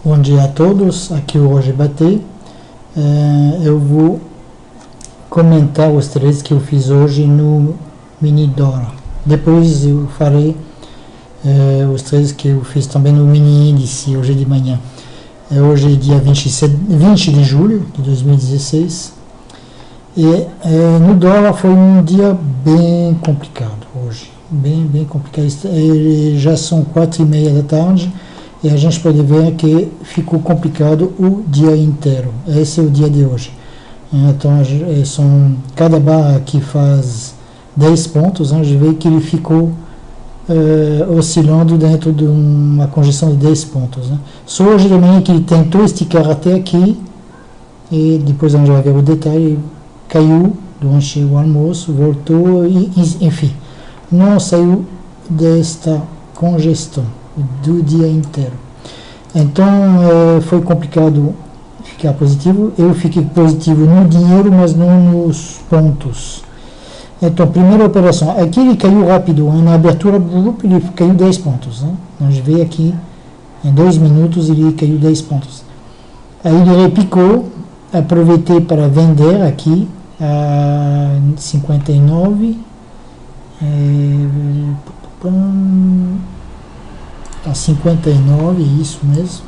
Bom dia a todos, aqui o Roger Batê. Eu vou comentar os trades que eu fiz hoje no Mini Dora. Depois eu farei os trades que eu fiz também no Mini Índice hoje de manhã. Hoje é dia 20 de julho de 2016 e no dólar foi um dia bem complicado hoje, bem complicado. Já são 4:30 da tarde e a gente pode ver que ficou complicado o dia inteiro. Esse é o dia de hoje. Então cada barra aqui faz 10 pontos, a gente vê que ele ficou oscilando dentro de uma conjunção de 10 pontos. Né? Só hoje de manhã que ele tentou esticar até aqui e depois a gente vai ver o detalhe, caiu durante o almoço, voltou e enfim, não saiu desta congestão do dia inteiro. Então foi complicado ficar positivo. Eu fiquei positivo no dinheiro, mas não nos pontos. Então, primeira operação, aqui ele caiu rápido, na abertura do grupo ele caiu 10 pontos. Né? A gente vê aqui, em 2 minutos ele caiu 10 pontos. Aí ele repicou, aproveitei para vender aqui a 59, a 59, isso mesmo.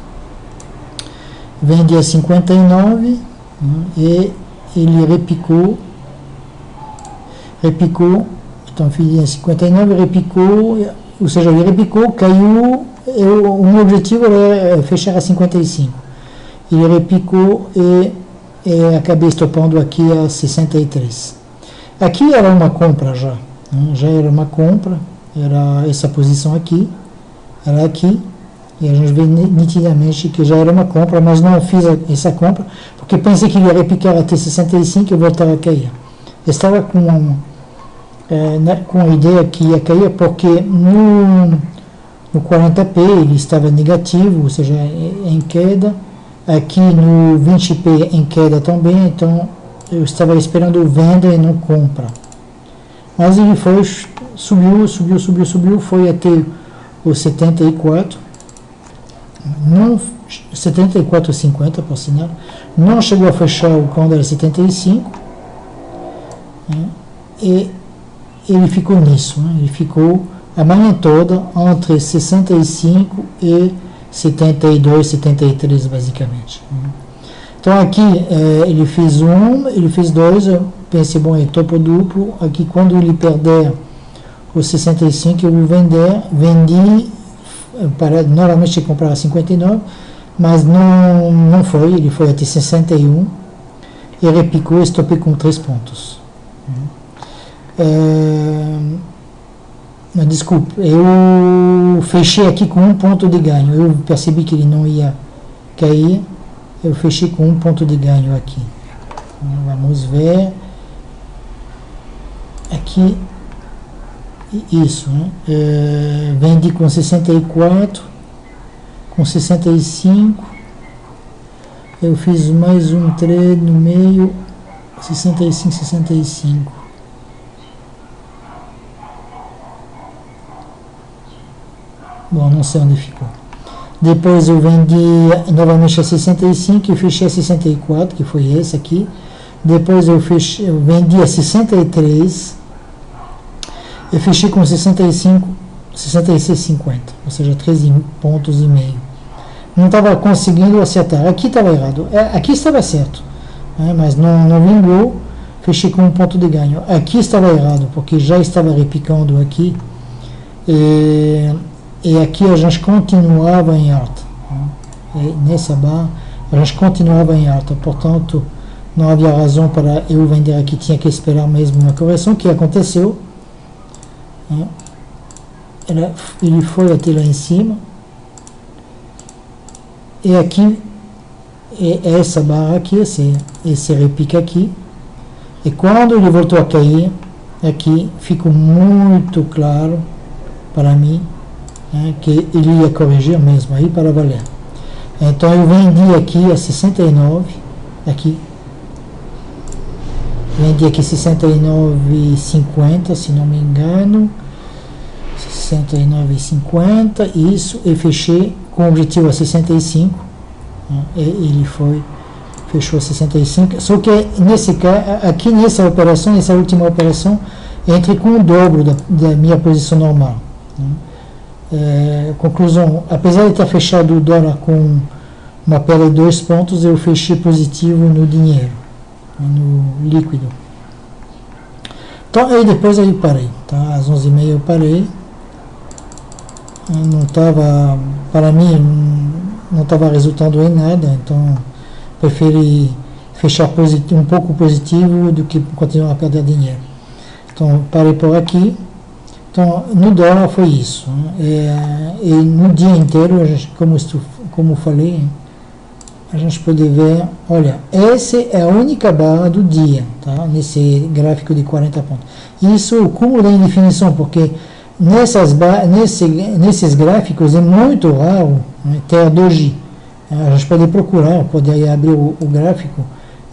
Vendi a 59 e ele repicou, então fiz a 59, repicou, ou seja, ele repicou, caiu, o meu objetivo era fechar a 55. Ele repicou e acabei estopando aqui a 63. Aqui era uma compra já era uma compra, era essa posição aqui, era aqui, e a gente vê nitidamente que já era uma compra, mas não fiz essa compra, porque pensei que ele ia repicar até 65 e voltar a cair. Estava com a ideia que ia cair, porque no 40p ele estava negativo, ou seja, em queda, aqui no 20p em queda também, então eu estava esperando venda e não compra. Mas ele foi, subiu, foi até o 74, não 74,50 por sinal, não chegou a fechar quando era 75, e ele ficou nisso, ele ficou a manhã toda entre 65 e 72, 73 basicamente. Então aqui ele fez ele fez dois, eu pensei, bom, é topo duplo, aqui quando ele perder os 65 eu vou vendi, normalmente comprava 59, mas não foi, ele foi até 61 e repicou e estopei com 3 pontos. Desculpa, eu fechei aqui com 1 ponto de ganho, eu percebi que ele não ia cair, eu fechei com 1 ponto de ganho aqui. Vamos ver aqui, isso, né? Vendi com 64, com 65, eu fiz mais um trade no meio, 65. Bom, não sei onde ficou. Depois eu vendi novamente a 65 e fechei a 64, que foi esse aqui. Depois eu vendi a 63 e fechei com 65, 66,50, ou seja, 13 pontos e meio. Não estava conseguindo acertar. Aqui estava errado. Aqui estava certo, mas não vingou. Fechei com 1 ponto de ganho. Aqui estava errado, porque já estava repicando aqui. E aqui a gente continuava em alta. Nessa barra a gente continuava em alta. Portanto, não havia razão para eu vender aqui. Tinha que esperar mesmo uma correção, que aconteceu. Ele foi até lá em cima. E aqui, essa barra aqui, esse repique aqui. E quando ele voltou a cair, aqui ficou muito claro para mim que ele ia corrigir mesmo aí para valer. Então eu vendi aqui a 69, aqui vendi aqui 69,50, se não me engano, 69,50, isso, e fechei com o objetivo a 65, né? Ele fechou 65, só que aqui nessa operação, nessa última operação, entre com o dobro da minha posição normal, né? Conclusão, apesar de estar fechado o dólar com uma perda de 2 pontos, eu fechei positivo no dinheiro, no líquido. Então, aí depois eu parei, tá? Às 11h30 eu parei. Não estava, para mim, não estava resultando em nada, então preferi fechar um pouco positivo do que continuar a perder dinheiro. Então, parei por aqui. Então, no dólar foi isso, né? E no dia inteiro, como falei, a gente pode ver, olha, essa é a única barra do dia, tá? Nesse gráfico de 40 pontos. Isso é o cúmulo da indefinição, porque nesses gráficos é muito raro, né, ter a doji. A gente pode procurar, pode abrir o gráfico.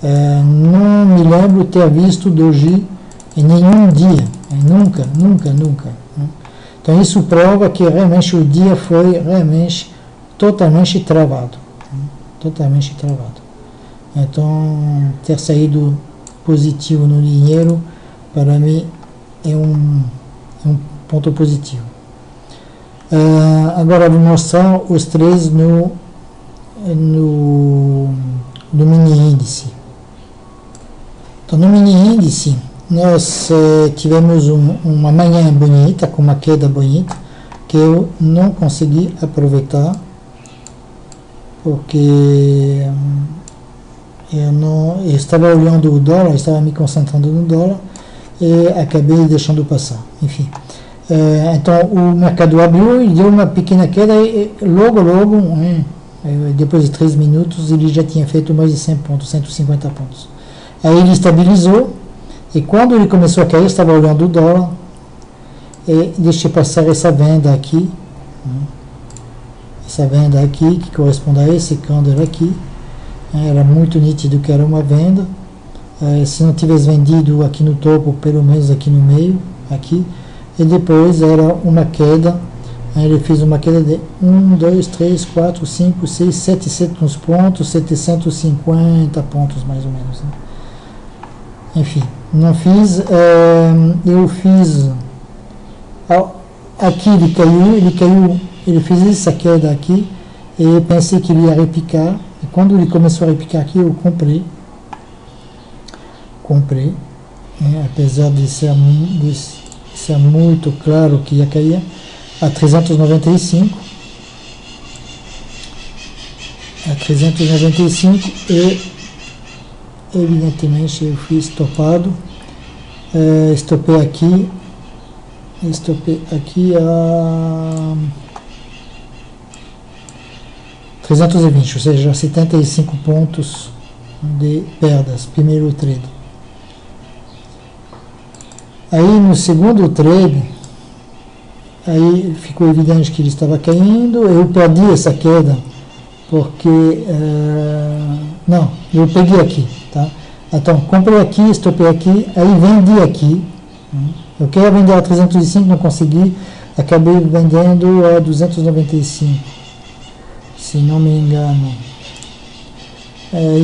Não me lembro ter visto doji em nenhum dia, nunca. Né? Então isso prova que realmente o dia foi realmente totalmente travado. Totalmente travado. Então, ter saído positivo no dinheiro, para mim, é um ponto positivo. Agora, vou mostrar os três no mini índice. Então, no mini índice, nós tivemos uma manhã bonita, com uma queda bonita, que eu não consegui aproveitar, porque eu estava olhando o dólar, estava me concentrando no dólar e acabei deixando passar. Enfim, então o mercado abriu e deu uma pequena queda e logo, depois de 3 minutos, ele já tinha feito mais de 100 pontos, 150 pontos. Aí ele estabilizou e quando ele começou a cair, eu estava olhando o dólar e deixei passar essa venda aqui, essa venda aqui, que corresponde a esse candle aqui, era muito nítido que era uma venda. Se não tivesse vendido aqui no topo, pelo menos aqui no meio, aqui, e depois era uma queda, ele fez uma queda de 1, 2, 3, 4, 5, 6, 700 pontos, 750 pontos mais ou menos, né? Enfim, não fiz, eu fiz, aqui ele caiu, ele fez essa queda aqui, e eu pensei que ele ia repicar, e quando ele começou a repicar aqui, eu comprei, apesar de ser muito claro que ia cair, a 395, e evidentemente eu fui estopado, estopei aqui a 320, ou seja, 75 pontos de perdas, primeiro trade. Aí no segundo trade, aí ficou evidente que ele estava caindo, eu perdi essa queda, porque, não, eu peguei aqui, tá? Então, comprei aqui, estopei aqui, aí vendi aqui, eu queria vender a 305, não consegui, acabei vendendo a 295, se não me engano,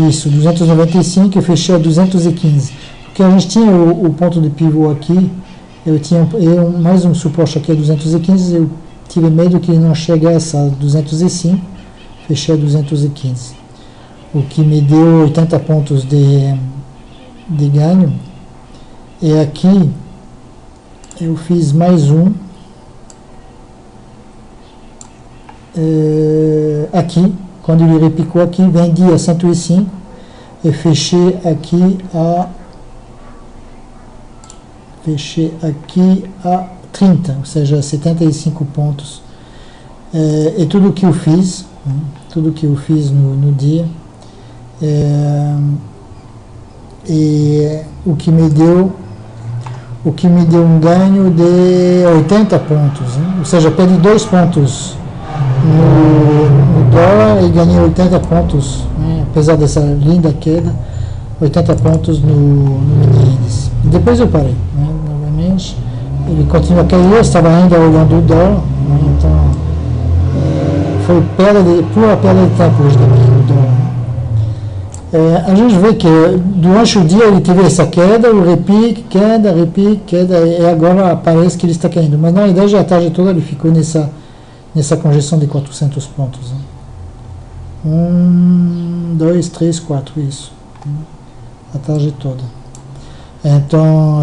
isso, 295, eu fechei a 215, porque a gente tinha o ponto de pivô aqui, eu tinha mais um suporte aqui a 215, eu tive medo que ele não chegasse a 205, fechei a 215, o que me deu 80 pontos de ganho, e aqui eu fiz mais um, aqui, quando ele repicou aqui, vendi a 105, e fechei aqui a 30, ou seja, 75 pontos. E tudo que eu fiz, no dia, e o que me deu um ganho de 80 pontos, né? Ou seja, perdi 2 pontos no dólar e ganhei 80 pontos, né? Apesar dessa linda queda, 80 pontos no mini índice. E depois eu parei, né? Novamente, ele continua a cair, eu estava ainda olhando o dólar, né? Então foi pura perda de tempo hoje também, o dólar. A gente vê que durante o dia ele teve essa queda, o repique, queda, e agora parece que ele está caindo. Mas na verdade a tarde toda ele ficou nessa congestão de 400 pontos. Né? 1, 2, 3, 4, isso. A tarde toda. Então,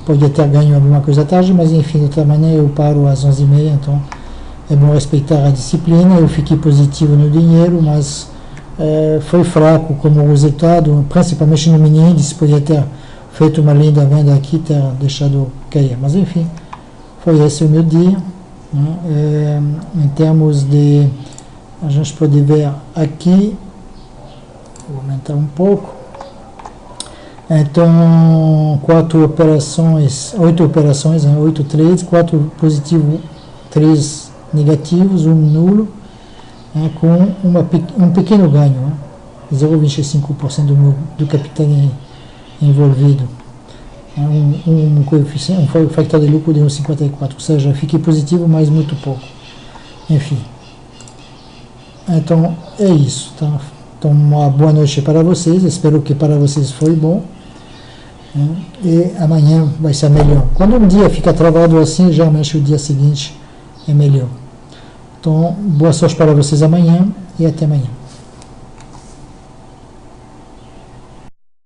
pode ter ganho alguma coisa à tarde, mas enfim, de outra maneira eu paro às 11h30, então é bom respeitar a disciplina. Eu fiquei positivo no dinheiro, mas foi fraco como resultado, principalmente no mini índice. Podia ter feito uma linda venda aqui, ter deixado cair, mas enfim, foi esse o meu dia. Né? Em termos de, a gente pode ver aqui, vou aumentar um pouco. Então, 8 operações, 8 trades, 4 positivos, 3 negativos, 1 nulo, com um pequeno ganho, 0,25% do capital envolvido, um coeficiente, um factor de lucro de 1,54, ou seja, fiquei positivo, mas muito pouco. Enfim, então é isso, tá? Então, uma boa noite para vocês, espero que para vocês foi bom, e amanhã vai ser melhor. Quando um dia fica travado assim, geralmente o dia seguinte é melhor. Então, boa sorte para vocês amanhã e até amanhã.